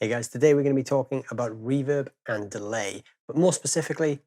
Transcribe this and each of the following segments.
Hey guys, today we're going to be talking about reverb and delay, but more specifically,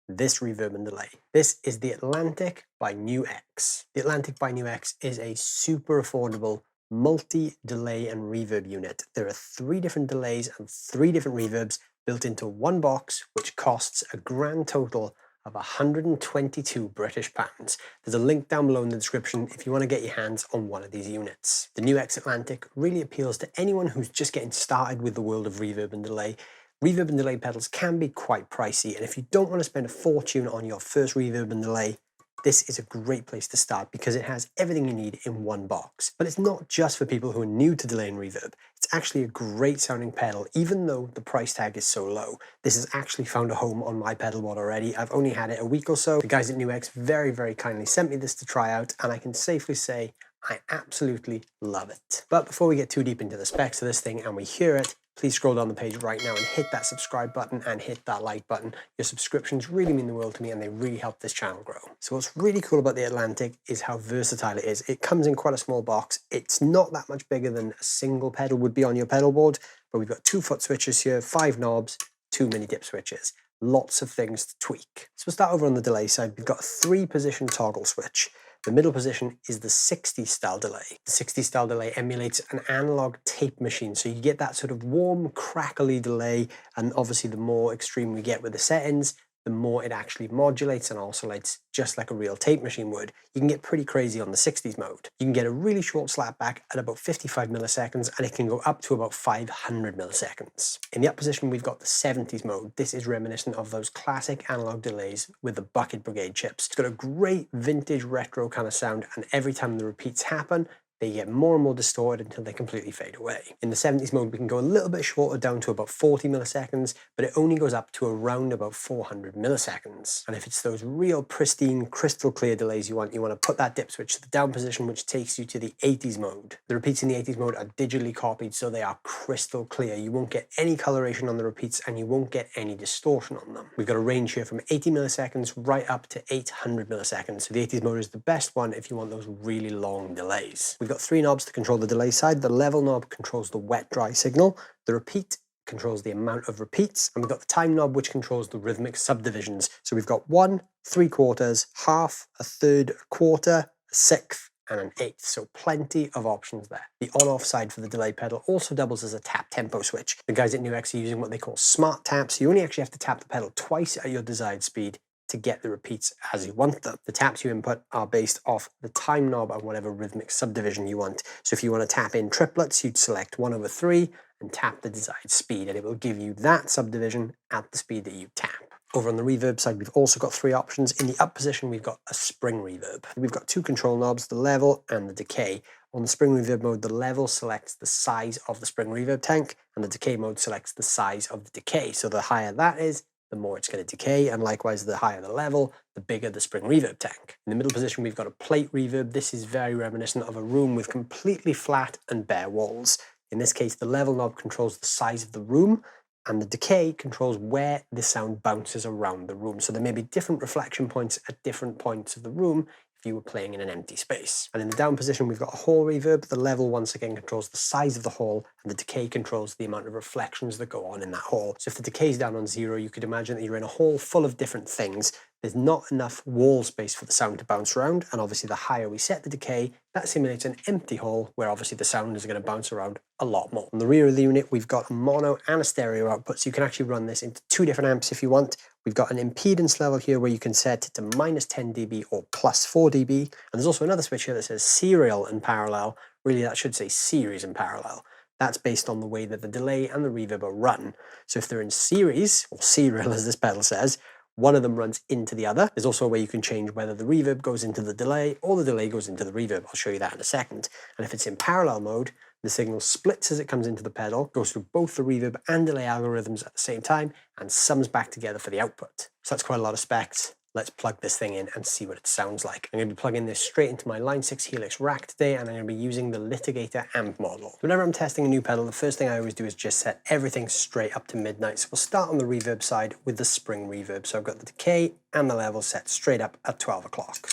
this reverb and delay. This is the Atlantic by NUX. The Atlantic by NUX is a super affordable multi-delay and reverb unit. There are 3 different delays and 3 different reverbs built into one box, which costs a grand total of 122 British pounds. There's a link down below in the description if you want to get your hands on one of these units. The NUX Atlantic really appeals to anyone who's just getting started with the world of reverb and delay. Reverb and delay pedals can be quite pricey, and if you don't want to spend a fortune on your first reverb and delay, this is a great place to start because it has everything you need in one box. But it's not just for people who are new to delay and reverb. It's actually a great sounding pedal, even though the price tag is so low. This has actually found a home on my pedal board already. I've only had it a week or so. The guys at NUX very kindly sent me this to try out, and I can safely say I absolutely love it. But before we get too deep into the specs of this thing and we hear it, please scroll down the page right now and hit that subscribe button and hit that like button. Your subscriptions really mean the world to me and they really help this channel grow. So what's really cool about the Atlantic is how versatile it is. It comes in quite a small box. It's not that much bigger than a single pedal would be on your pedal board, but we've got 2 foot switches here, 5 knobs, 2 mini dip switches. Lots of things to tweak. So we'll start over on the delay side. We've got a 3 position toggle switch. The middle position is the 60 style delay. The 60 style delay emulates an analog tape machine, so you get that sort of warm, crackly delay, and obviously the more extreme we get with the settings, the more it actually modulates and oscillates just like a real tape machine would. You can get pretty crazy on the 60s mode. You can get a really short slapback at about 55 milliseconds, and it can go up to about 500 milliseconds. In the up position, we've got the 70s mode. This is reminiscent of those classic analog delays with the bucket brigade chips. It's got a great vintage retro kind of sound, and every time the repeats happen, they get more and more distorted until they completely fade away. In the 70s mode, we can go a little bit shorter, down to about 40 milliseconds, but it only goes up to around about 400 milliseconds. And if it's those real pristine, crystal clear delays you want to put that dip switch to the down position, which takes you to the 80s mode. The repeats in the 80s mode are digitally copied, so they are crystal clear. You won't get any coloration on the repeats, and you won't get any distortion on them. We've got a range here from 80 milliseconds right up to 800 milliseconds. So the 80s mode is the best one if you want those really long delays. We've got 3 knobs to control the delay side. The level knob controls the wet-dry signal. The repeat controls the amount of repeats. And we've got the time knob, which controls the rhythmic subdivisions. So we've got 1, 3/4, half, a third, a quarter, a sixth, and an eighth. So plenty of options there. The on-off side for the delay pedal also doubles as a tap tempo switch. The guys at NUX are using what they call smart taps. You only actually have to tap the pedal twice at your desired speed to get the repeats as you want them. The taps you input are based off the time knob and whatever rhythmic subdivision you want. So if you want to tap in triplets, you'd select 1/3 and tap the desired speed, and it will give you that subdivision at the speed that you tap. Over on the reverb side, we've also got 3 options. In the up position, we've got a spring reverb. We've got 2 control knobs, the level and the decay. On the spring reverb mode, the level selects the size of the spring reverb tank, and the decay mode selects the size of the decay. So the higher that is, the more it's going to decay, and likewise the higher the level, the bigger the spring reverb tank. In the middle position, we've got a plate reverb. This is very reminiscent of a room with completely flat and bare walls. In this case, the level knob controls the size of the room, and the decay controls where the sound bounces around the room. So there may be different reflection points at different points of the room if you were playing in an empty space. And in the down position, we've got a hall reverb. The level once again controls the size of the hall, and the decay controls the amount of reflections that go on in that hall. So if the decay is down on 0, you could imagine that you're in a hall full of different things. There's not enough wall space for the sound to bounce around, and obviously the higher we set the decay, that simulates an empty hall where obviously the sound is going to bounce around a lot more. On the rear of the unit, we've got a mono and a stereo output, so you can actually run this into 2 different amps if you want. We've got an impedance level here where you can set it to -10 dB or +4 dB, and there's also another switch here that says serial and parallel. Really, that should say series and parallel. That's based on the way that the delay and the reverb are run. So if they're in series, or serial as this pedal says, one of them runs into the other. There's also a way you can change whether the reverb goes into the delay or the delay goes into the reverb. I'll show you that in a second. And if it's in parallel mode, the signal splits as it comes into the pedal, goes through both the reverb and delay algorithms at the same time, and sums back together for the output. So that's quite a lot of specs. Let's plug this thing in and see what it sounds like. I'm going to be plugging this straight into my Line 6 Helix rack today, and I'm going to be using the Litigator amp model. Whenever I'm testing a new pedal, the first thing I always do is just set everything straight up to midnight. So we'll start on the reverb side with the spring reverb. So I've got the decay and the level set straight up at 12 o'clock.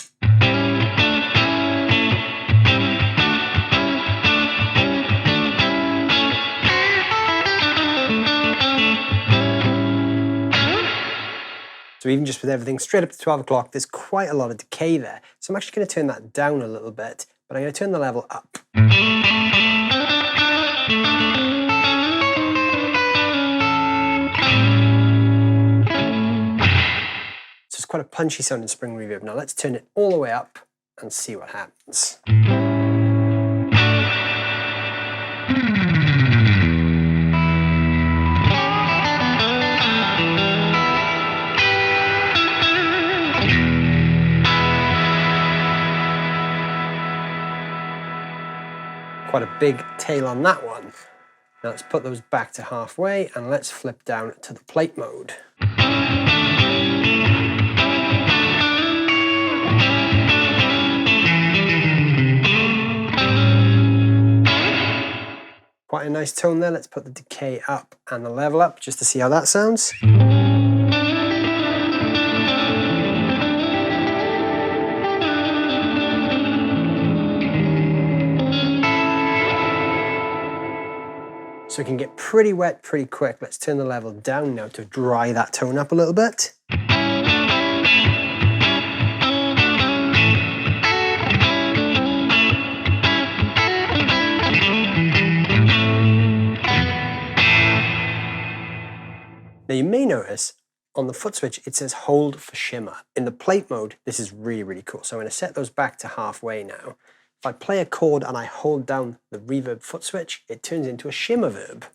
So even just with everything straight up to 12 o'clock, there's quite a lot of decay there. So I'm actually going to turn that down a little bit, but I'm going to turn the level up. So it's quite a punchy sounding spring reverb. Now let's turn it all the way up and see what happens. Quite a big tail on that one. Now let's put those back to halfway and let's flip down to the plate mode. Quite a nice tone there. Let's put the decay up and the level up just to see how that sounds. So it can get pretty wet pretty quick. Let's turn the level down now to dry that tone up a little bit. Now you may notice on the foot switch it says hold for shimmer. In the plate mode this is really, really cool. So I'm going to set those back to halfway now. If I play a chord and I hold down the reverb foot switch, it turns into a shimmer verb.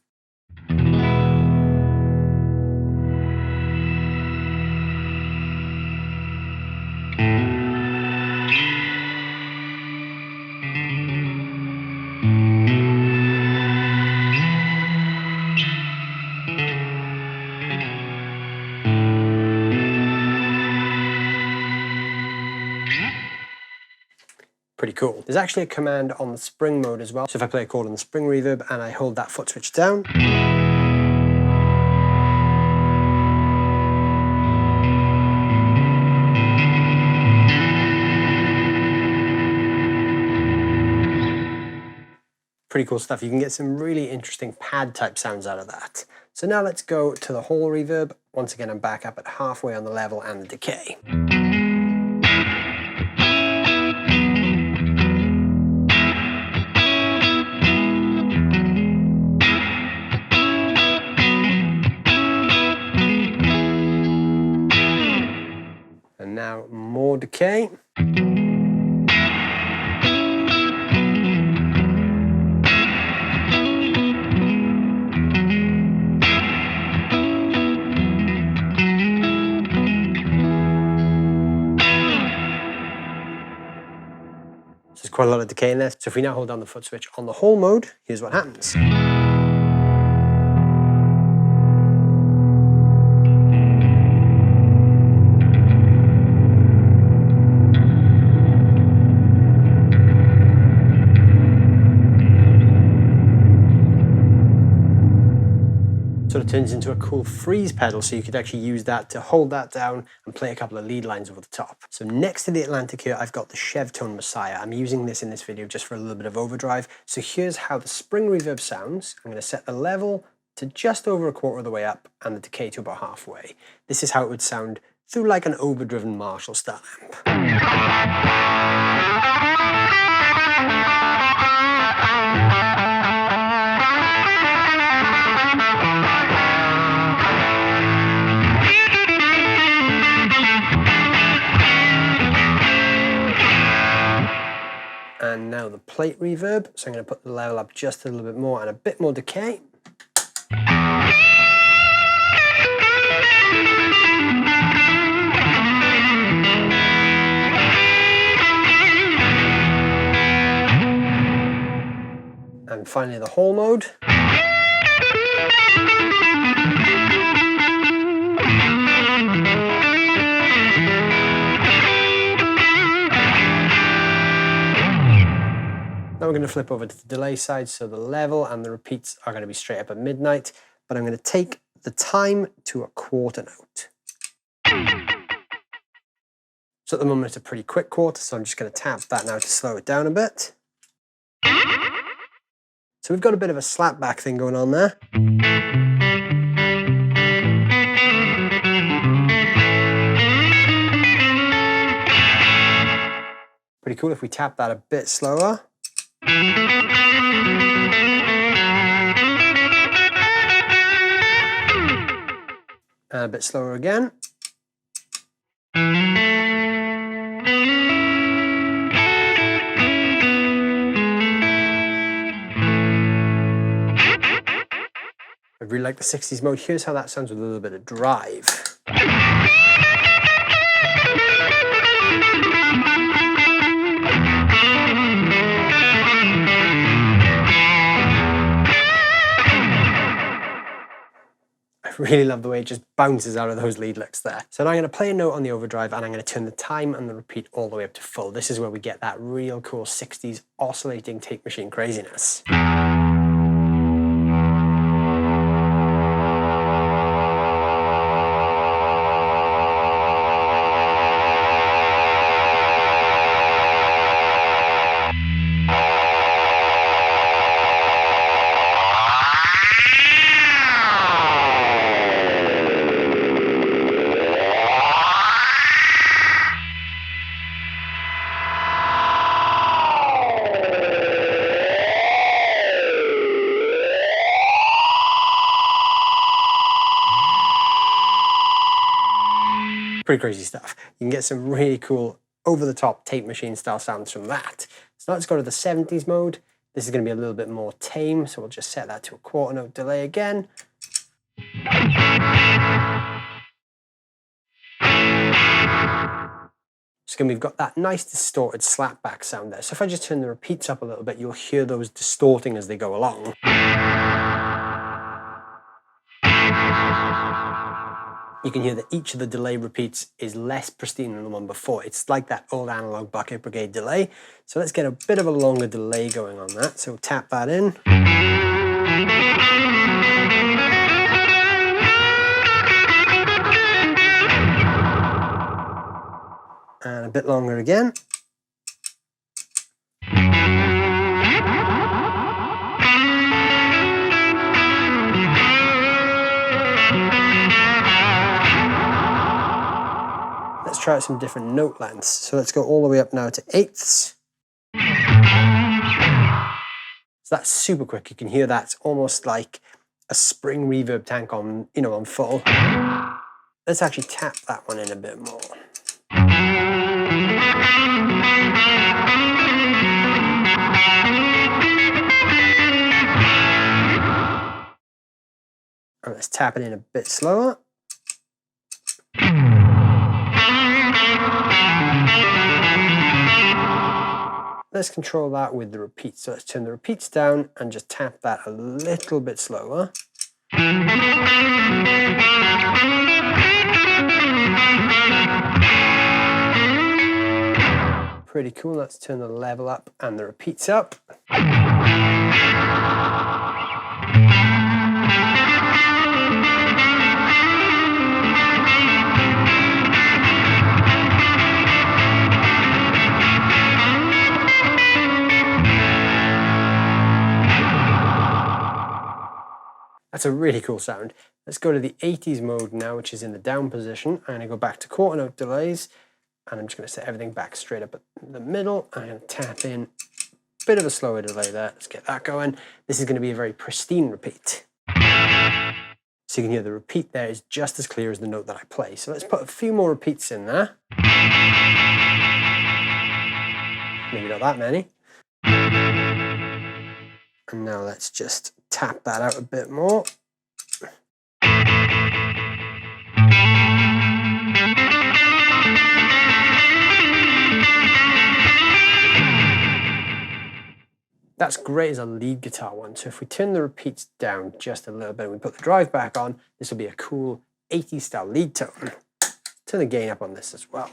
Pretty cool. There's actually a command on the spring mode as well. So if I play a chord on the spring reverb and I hold that foot switch down, pretty cool stuff. You can get some really interesting pad type sounds out of that. So now let's go to the whole reverb. Once again, I'm back up at halfway on the level and the decay. And now more decay. So there's quite a lot of decay in there. So if we now hold down the foot switch on the whole mode, here's what happens. Sort of turns into a cool freeze pedal, so you could actually use that to hold that down and play a couple of lead lines over the top. So next to the Atlantic here, I've got the Chevtone Messiah. I'm using this in this video just for a little bit of overdrive. So here's how the spring reverb sounds. I'm going to set the level to just over a quarter of the way up and the decay to about halfway. This is how it would sound through like an overdriven Marshall style amp. And now the plate reverb, so I'm going to put the level up just a little bit more and a bit more decay. And finally the whole mode. Now we're going to flip over to the delay side, so the level and the repeats are going to be straight up at midnight, but I'm going to take the time to a quarter note. So at the moment it's a pretty quick quarter, so I'm just going to tap that now to slow it down a bit. So we've got a bit of a slapback thing going on there. really cool if we tap that a bit slower. And a bit slower again. I really like the 60s mode. Here's how that sounds with a little bit of drive. I really love the way it just bounces out of those lead licks there. So now I'm going to play a note on the overdrive and I'm going to turn the time and the repeat all the way up to full. This is where we get that real cool 60s oscillating tape machine craziness. Pretty crazy stuff. You can get some really cool over-the-top tape machine style sounds from that. So let's go to the 70s mode. This is going to be a little bit more tame, so we'll just set that to a quarter note delay again. So again, we've got that nice distorted slapback sound there. So if I just turn the repeats up a little bit, you'll hear those distorting as they go along. You can hear that each of the delay repeats is less pristine than the one before. It's like that old analog bucket brigade delay. So let's get a bit of a longer delay going on that. So tap that in. And a bit longer again. Let's try out some different note lengths. So let's go all the way up now to eighths. So that's super quick. You can hear that's almost like a spring reverb tank on, on full. Let's actually tap that one in a bit more. And let's tap it in a bit slower. Let's control that with the repeats. So let's turn the repeats down and just tap that a little bit slower. Pretty cool. Let's turn the level up and the repeats up. That's a really cool sound. Let's go to the 80s mode now, which is in the down position. I'm going to go back to quarter note delays, and I'm just going to set everything back straight up at the middle. I'm going to tap in a bit of a slower delay there. Let's get that going. This is going to be a very pristine repeat. So you can hear the repeat there is just as clear as the note that I play. So let's put a few more repeats in there. Maybe not that many. And now let's just tap that out a bit more. That's great as a lead guitar one. So if we turn the repeats down just a little bit and we put the drive back on, this will be a cool 80s style lead tone. Turn the gain up on this as well.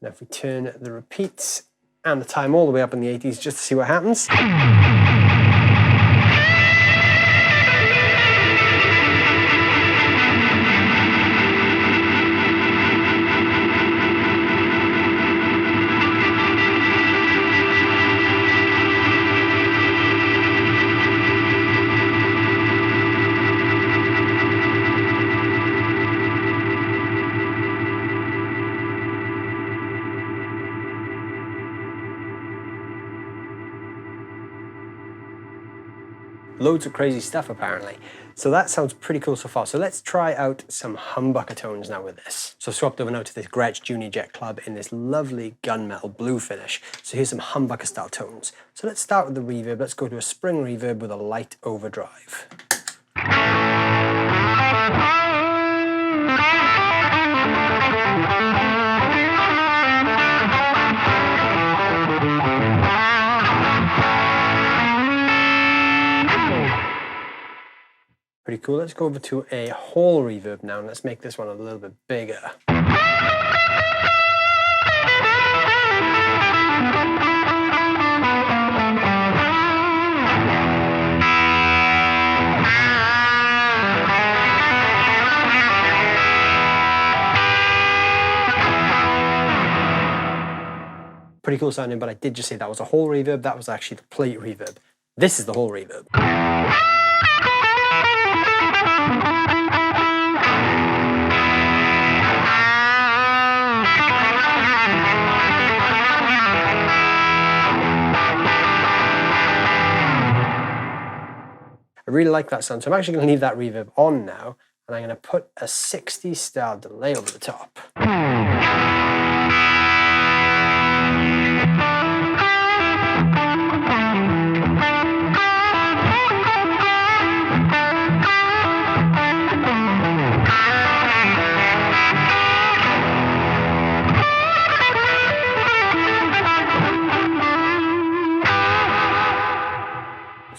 Now if we turn the repeats and the time all the way up in the 80s just to see what happens. loads of crazy stuff apparently. So that sounds pretty cool so far. So let's try out some humbucker tones now with this. So I've swapped over now to this Gretsch Junior Jet Club in this lovely gunmetal blue finish. So here's some humbucker style tones. So let's start with the reverb. Let's go to a spring reverb with a light overdrive. Pretty cool. Let's go over to a hall reverb now and let's make this one a little bit bigger. Pretty cool sounding, but I did just say that was a hall reverb. That was actually the plate reverb. This is the hall reverb. I really like that sound, so I'm actually going to leave that reverb on now, and I'm going to put a 60s style delay over the top.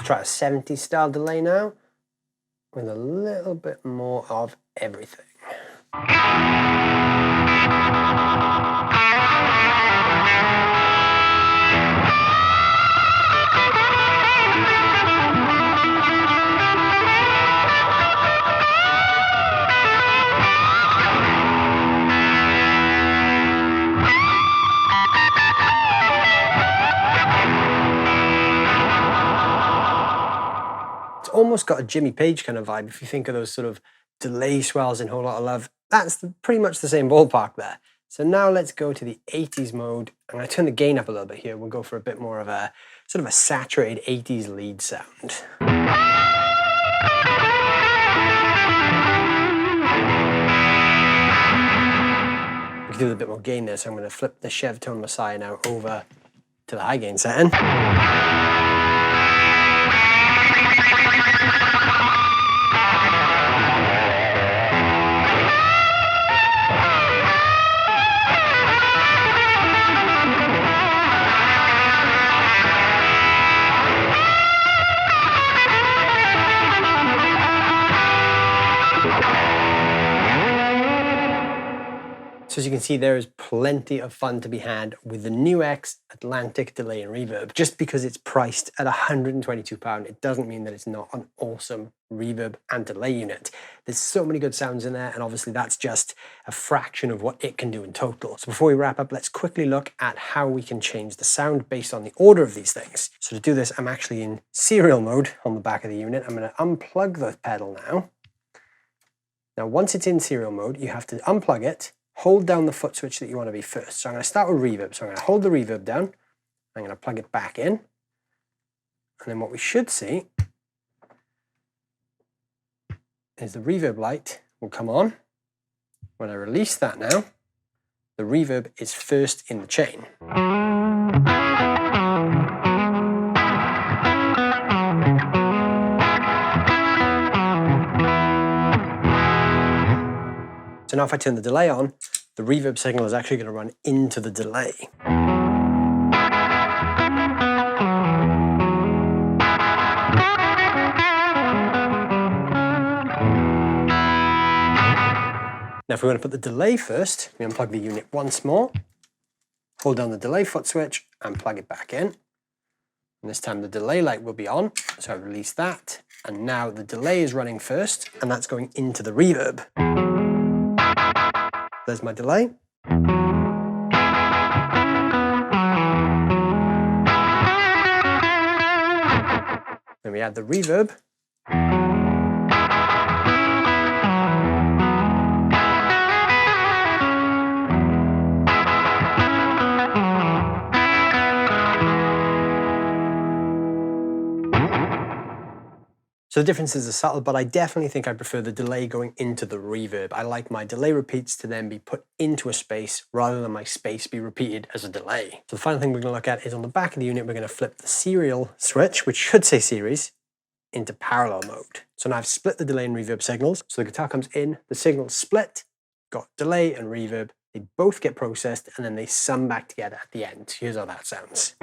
Try a 70s style delay now with a little bit more of everything. Almost got a Jimmy Page kind of vibe if you think of those sort of delay swells in Whole Lotta Love. That's pretty much the same ballpark there. So now let's go to the 80s mode. I'm going to turn the gain up a little bit here. We'll go for a bit more of a sort of a saturated 80s lead sound. We can do a bit more gain there, so I'm going to flip the Chev Tone Messiah now over to the high gain setting. So as you can see, there is plenty of fun to be had with the NUX Atlantic delay and reverb. Just because it's priced at £122, it doesn't mean that it's not an awesome reverb and delay unit. There's so many good sounds in there, and obviously that's just a fraction of what it can do in total. So before we wrap up, let's quickly look at how we can change the sound based on the order of these things. So to do this, I'm actually in serial mode on the back of the unit. I'm going to unplug the pedal now. Now, once it's in serial mode, you have to unplug it, hold down the foot switch that you want to be first. So I'm going to start with reverb. So I'm going to hold the reverb down. I'm going to plug it back in. And then what we should see is the reverb light will come on. When I release that now, the reverb is first in the chain. So now if I turn the delay on, the reverb signal is actually going to run into the delay. Now if we want to put the delay first, we unplug the unit once more, hold down the delay foot switch and plug it back in. And this time the delay light will be on, so I release that, and now the delay is running first, and that's going into the reverb. There's my delay. Then we add the reverb. So the differences are subtle, but I definitely think I prefer the delay going into the reverb. I like my delay repeats to then be put into a space rather than my space be repeated as a delay. So the final thing we're going to look at is on the back of the unit, we're going to flip the serial switch, which should say series, into parallel mode. So now I've split the delay and reverb signals. So the guitar comes in, the signals split, got delay and reverb, they both get processed and then they sum back together at the end. Here's how that sounds.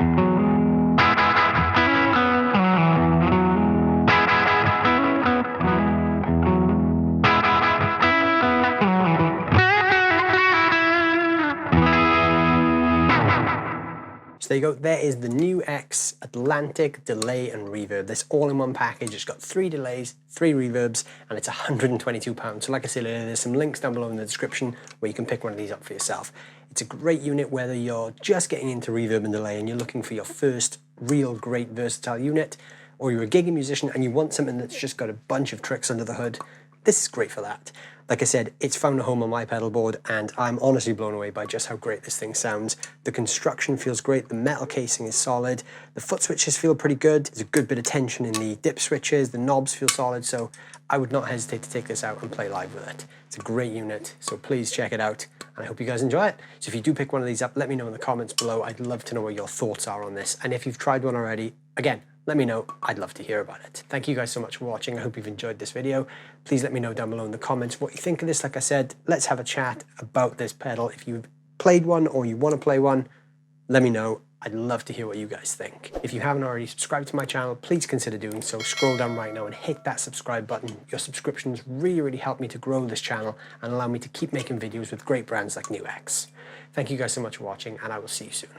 So there you go, there is the NUX Atlantic delay and reverb. This all-in-one package. It's got 3 delays, 3 reverbs, and it's £122. So like I said earlier, there's some links down below in the description where you can pick one of these up for yourself. It's a great unit whether you're just getting into reverb and delay and you're looking for your first real great versatile unit, or you're a gigging musician and you want something that's just got a bunch of tricks under the hood. This is great for that. Like I said, it's found a home on my pedal board and I'm honestly blown away by just how great this thing sounds. The construction feels great, the metal casing is solid, the foot switches feel pretty good, there's a good bit of tension in the dip switches, the knobs feel solid, so I would not hesitate to take this out and play live with it. It's a great unit, so please check it out and I hope you guys enjoy it. So if you do pick one of these up, let me know in the comments below. I'd love to know what your thoughts are on this, and if you've tried one already, again, let me know. I'd love to hear about it. Thank you guys so much for watching. I hope you've enjoyed this video. Please let me know down below in the comments what you think of this. Like I said, let's have a chat about this pedal. If you've played one or you want to play one, let me know. I'd love to hear what you guys think. If you haven't already subscribed to my channel, please consider doing so. Scroll down right now and hit that subscribe button. Your subscriptions really help me to grow this channel and allow me to keep making videos with great brands like NUX. Thank you guys so much for watching, and I will see you soon.